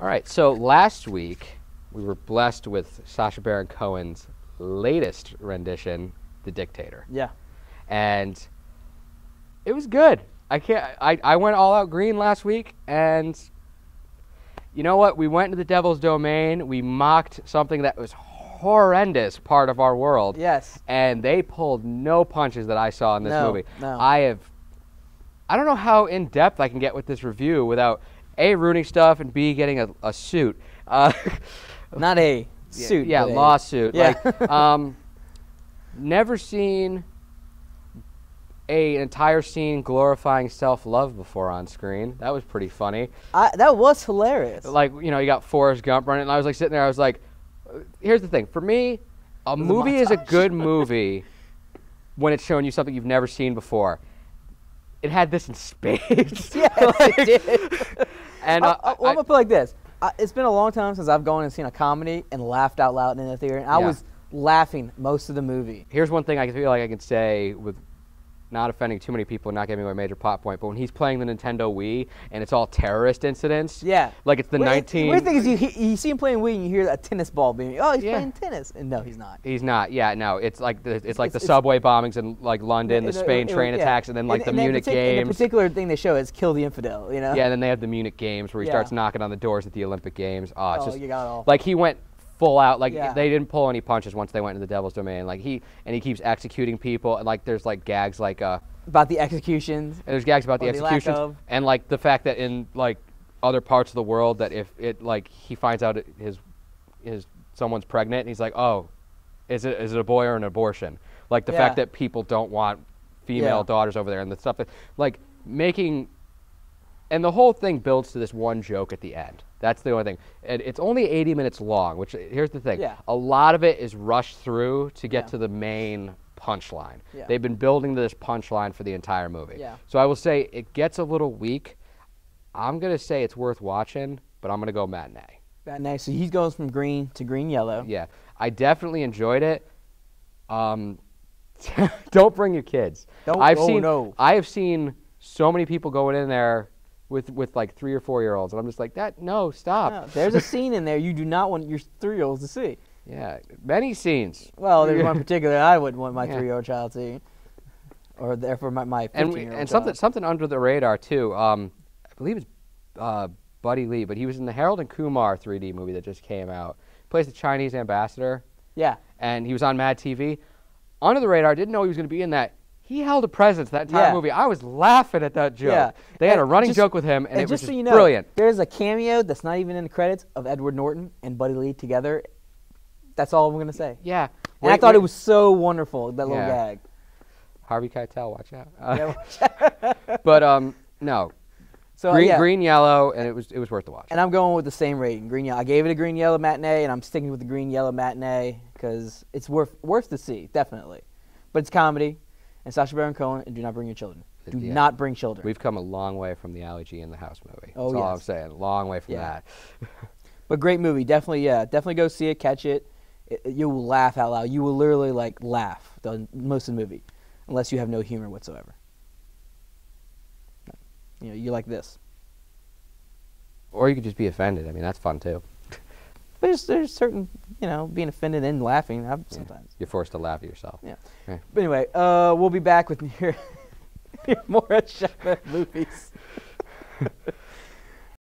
All right, so last week we were blessed with Sacha Baron Cohen's latest rendition, The Dictator. Yeah. And it was good. I went all out green last week, and you know what? We went into the Devil's Domain. We mocked something that was horrendous part of our world. Yes. And they pulled no punches that I saw in this movie. No. I don't know how in depth I can get with this review without A, ruining stuff, and B, getting a suit. Not a suit. Yeah, but lawsuit. Yeah. Like, never seen an entire scene glorifying self-love before on screen. That was pretty funny. That was hilarious. Like, you know, you got Forrest Gump running, and I was like sitting there, I was like, here's the thing. For me, a movie is a good movie when it's showing you something you've never seen before. It had this in spades. Yes, it did. And I'm going to put it like this. It's been a long time since I've gone and seen a comedy and laughed out loud in the theater, and I was laughing most of the movie. Here's one thing I feel like I can say with not offending too many people and not giving away a major plot point, but when he's playing the Nintendo Wii and it's all terrorist incidents, like it's the weird thing is you see him playing Wii and you hear a tennis ball being, oh, he's playing tennis, and no, he's not. He's not. Yeah, no, it's like the subway bombings in like London, the Spain train attacks, and then like the Munich games. And the particular thing they show is kill the infidel, you know? Yeah, and then they have the Munich games where he starts knocking on the doors at the Olympic Games. Oh, it's just you got it all. like he went full out. Like they didn't pull any punches once they went into the Devil's Domain. Like he keeps executing people, and like there's like gags like about the executions. And there's gags about the executions, and like the fact that in like other parts of the world that if it like he finds out his someone's pregnant, and he's like, oh, is it a boy or an abortion? Like the fact that people don't want female daughters over there, and the stuff that like making, and the whole thing builds to this one joke at the end. That's the only thing. And it's only 80 minutes long, which here's the thing. Yeah. A lot of it is rushed through to get to the main punchline. Yeah. They've been building to this punchline for the entire movie. Yeah. So I will say it gets a little weak. I'm going to say it's worth watching, but I'm going to go matinee. Matinee. So he goes from green to green-yellow. Yeah. I definitely enjoyed it. Don't bring your kids. I have seen so many people going in there with like 3 or 4 year olds, and I'm just like, stop. No, there's a scene in there you do not want your 3-year-olds to see. Yeah, many scenes. Well, there's one particular I wouldn't want my 3-year-old child to see, or therefore my 15-year-old and child. something under the radar too. I believe it's Buddy Lee, but he was in the Harold and Kumar 3D movie that just came out. He plays the Chinese ambassador. Yeah. And he was on Mad TV. Under the radar, didn't know he was going to be in that. He held a presence that entire movie. I was laughing at that joke. Yeah. They had a running joke with him, and it was just brilliant. There's a cameo that's not even in the credits of Edward Norton and Buddy Lee together. That's all I'm going to say. Yeah. And I thought it was so wonderful, that little gag. Harvey Keitel, watch out. But, no. So, green, yellow, and it was worth the watch. And I'm going with the same rating, green, yellow. I gave it a green, yellow matinee, and I'm sticking with the green, yellow matinee because it's worth to see, definitely. But it's comedy. And Sacha Baron Cohen, and do not bring your children. Do not bring children. We've come a long way from the Ali G in the House movie. Oh, That's all I'm saying. A long way from that. But great movie. Definitely go see it, catch it. You will laugh out loud. You will literally like laugh most of the movie, unless you have no humor whatsoever. You know, you like this. Or you could just be offended. I mean, that's fun too. But there's certain, being offended and laughing sometimes. You're forced to laugh at yourself. Yeah. But anyway, we'll be back with more Shut movies.